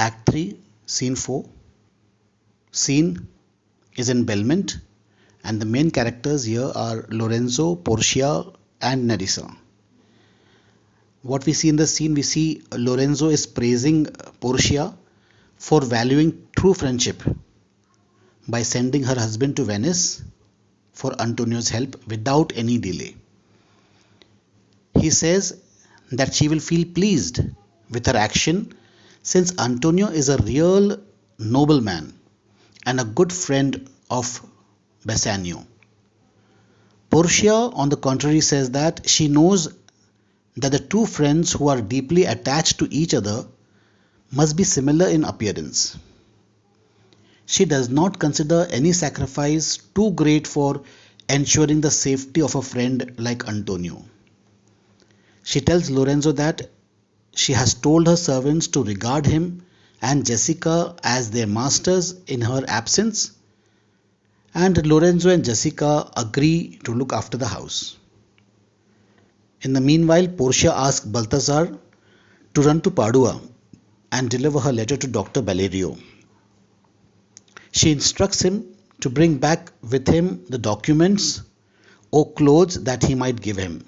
Act 3, Scene 4. Scene is in Belmont, and the main characters here are Lorenzo, Portia, and Nerissa. What we see in the scene, we see Lorenzo is praising Portia for valuing true friendship by sending her husband to Venice for Antonio's help without any delay. He says that she will feel pleased with her action since Antonio is a real nobleman and a good friend of Bassanio. Portia, on the contrary, says that she knows that the two friends who are deeply attached to each other must be similar in appearance. She does not consider any sacrifice too great for ensuring the safety of a friend like Antonio. She tells Lorenzo that she has told her servants to regard him and Jessica as their masters in her absence, and Lorenzo and Jessica agree to look after the house. In the meanwhile, Portia asks Balthazar to run to Padua and deliver her letter to Dr. Valerio. She instructs him to bring back with him the documents or clothes that he might give him.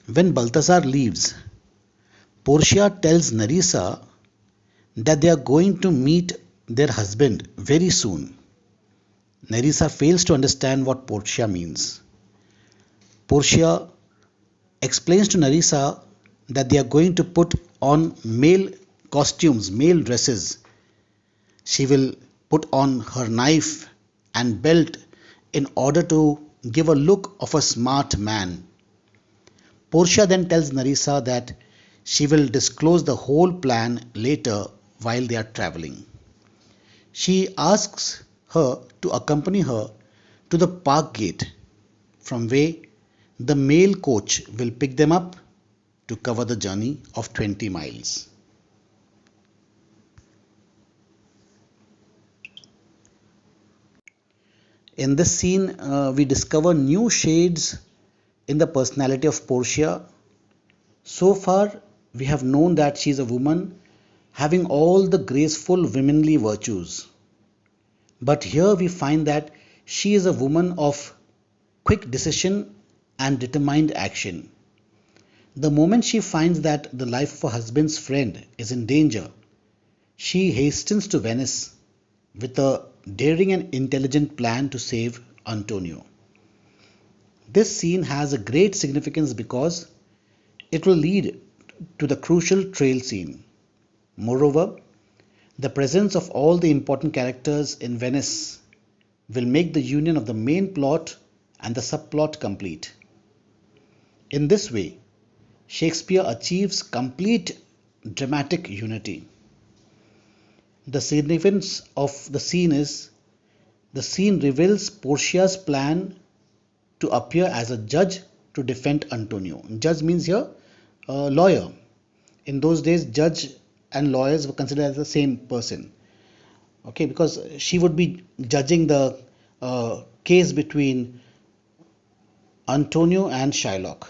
When Balthazar leaves, Portia tells Nerissa that they are going to meet their husband very soon. Nerissa fails to understand what Portia means. Portia explains to Nerissa that they are going to put on male costumes, male dresses. She will put on her knife and belt in order to give a look of a smart man. Portia then tells Nerissa that she will disclose the whole plan later while they are traveling. She asks her to accompany her to the park gate, from where the mail coach will pick them up to cover the journey of 20 miles. In this scene, we discover new shades in the personality of Portia. So far, we have known that she is a woman having all the graceful womanly virtues. But here we find that she is a woman of quick decision and determined action. The moment she finds that the life of her husband's friend is in danger, she hastens to Venice with a daring and intelligent plan to save Antonio. This scene has a great significance because it will lead to the crucial trail scene. Moreover, the presence of all the important characters in Venice will make the union of the main plot and the subplot complete. In this way, Shakespeare achieves complete dramatic unity. The significance of the scene is the scene reveals Portia's plan to appear as a judge to defend Antonio. Judge means here lawyer. In those days, judge and lawyers were considered as the same person. Okay, because she would be judging the case between Antonio and Shylock.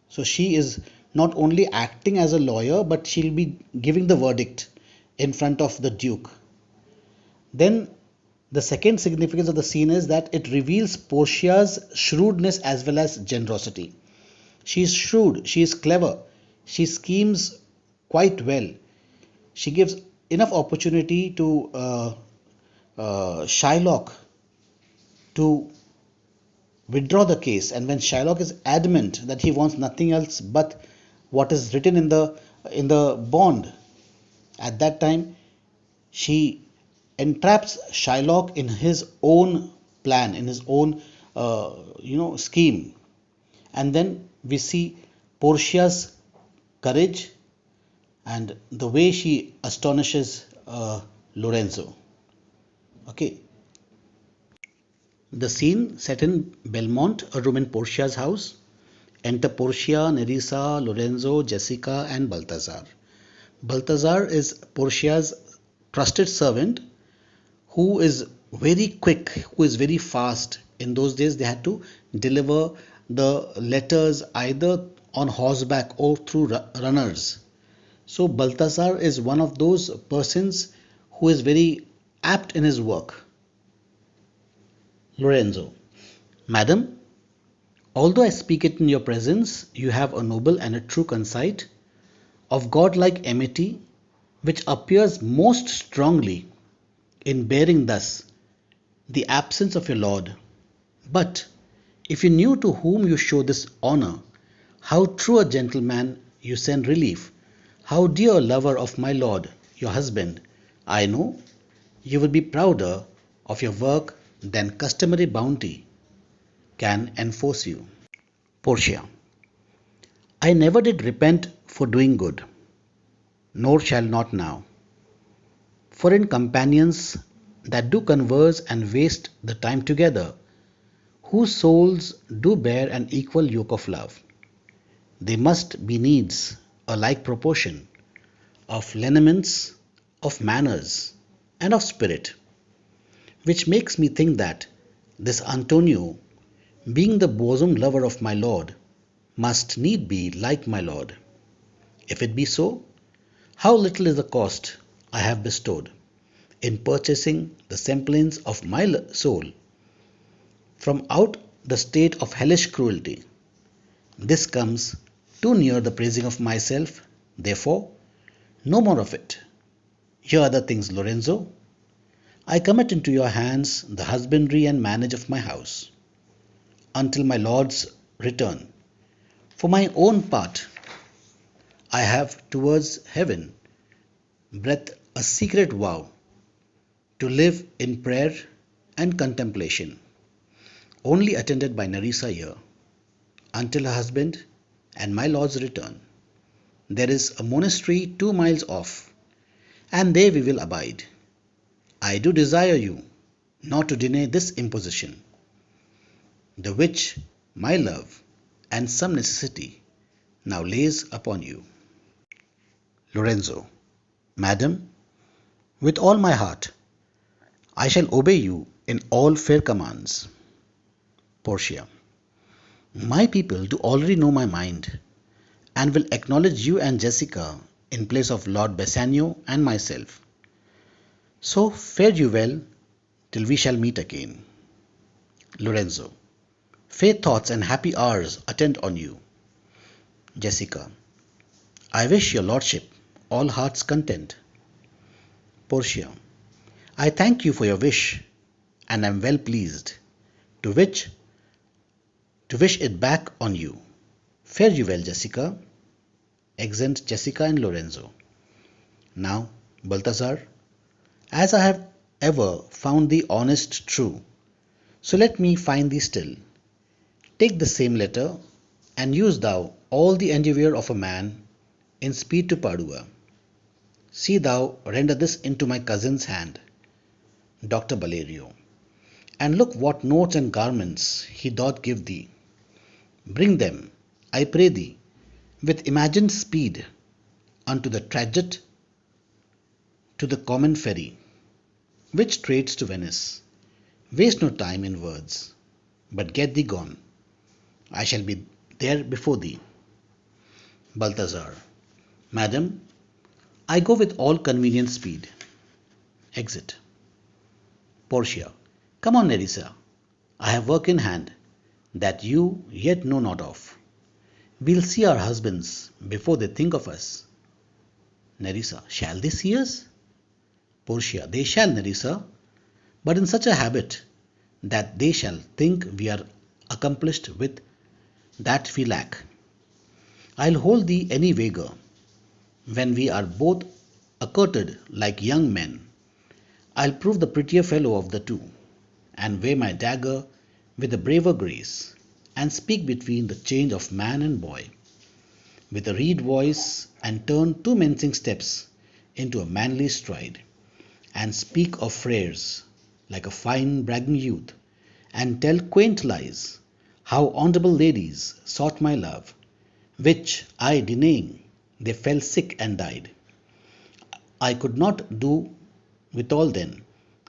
So she is not only acting as a lawyer, but she'll be giving the verdict in front of the Duke. Then the second significance of the scene is that it reveals Portia's shrewdness as well as generosity. She is shrewd, she is clever, she schemes quite well. She gives enough opportunity to Shylock to withdraw the case, and when Shylock is adamant that he wants nothing else but what is written in the bond, at that time she entraps Shylock in his own plan, in his own scheme, and then we see Portia's courage and the way she astonishes Lorenzo. Okay. The scene set in Belmont, a room in Portia's house. Enter Portia, Nerissa, Lorenzo, Jessica, and Balthazar. Balthazar is Portia's trusted servant who is very quick, who is very fast. In those days, they had to deliver the letters either on horseback or through runners. So Balthasar is one of those persons who is very apt in his work. Lorenzo. Madam, although I speak it in your presence, you have a noble and a true conceit of godlike amity, which appears most strongly in bearing thus the absence of your lord. But if you knew to whom you show this honour, how true a gentleman you send relief, how dear a lover of my lord, your husband, I know you will be prouder of your work than customary bounty can enforce you. Portia. I never did repent for doing good, nor shall not now. For in companions that do converse and waste the time together, whose souls do bear an equal yoke of love, they must be needs a like proportion of lineaments, of manners, and of spirit, which makes me think that this Antonio, being the bosom lover of my lord, must need be like my lord. If it be so, how little is the cost I have bestowed in purchasing the semblance of my soul from out the state of hellish cruelty. This comes too near the praising of myself, therefore, no more of it. Here are the things, Lorenzo. I commit into your hands the husbandry and manage of my house, until my lord's return. For my own part, I have towards heaven breathed a secret vow to live in prayer and contemplation, only attended by Nerissa here, until her husband and my lord's return. There is a monastery 2 miles off, and there we will abide. I do desire you not to deny this imposition, the which my love and some necessity now lays upon you. Lorenzo. Madam, with all my heart, I shall obey you in all fair commands. Portia. My people do already know my mind, and will acknowledge you and Jessica in place of Lord Bassanio and myself. So fare you well till we shall meet again. Lorenzo. Fair thoughts and happy hours attend on you. Jessica. I wish your lordship all hearts content. Portia. I thank you for your wish, and am well pleased, to which to wish it back on you. Fare you well, Jessica. Exeunt Jessica and Lorenzo. Now, Balthazar, as I have ever found thee honest true, so let me find thee still. Take the same letter, and use thou all the endeavour of a man in speed to Padua. See thou render this into my cousin's hand, Dr. Valerio, and look what notes and garments he doth give thee. Bring them, I pray thee, with imagined speed, unto the Trajet, to the common ferry, which trades to Venice. Waste no time in words, but get thee gone. I shall be there before thee. Balthazar. Madam, I go with all convenient speed. Exit. Portia. Come on, Nerissa. I have work in hand that you yet know not of. We'll see our husbands before they think of us. Nerissa. Shall they see us? Portia. They shall, Nerissa, but in such a habit that they shall think we are accomplished with that we lack. I'll hold thee any wager, when we are both accoutered like young men. I'll prove the prettier fellow of the two, and wear my dagger with a braver grace, and speak between the change of man and boy, with a reed voice, and turn two mincing steps into a manly stride, and speak of freres like a fine bragging youth, and tell quaint lies, how honourable ladies sought my love, which I denying, they fell sick and died. I could not do withal then,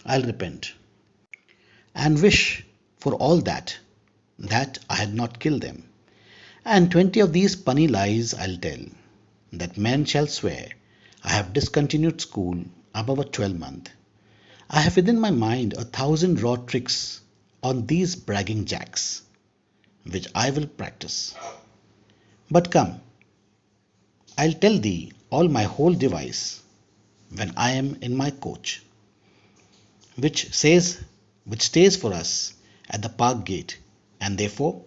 I'll repent, and wish for all that I had not killed them. And 20 of these punny lies I'll tell, that men shall swear, I have discontinued school above a 12-month. I have within my mind 1,000 raw tricks on these bragging jacks, which I will practice. But come, I'll tell thee all my whole device when I am in my coach, which says which stays for us at the park gate, and therefore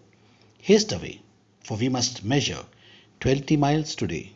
haste away, for we must measure 20 miles today.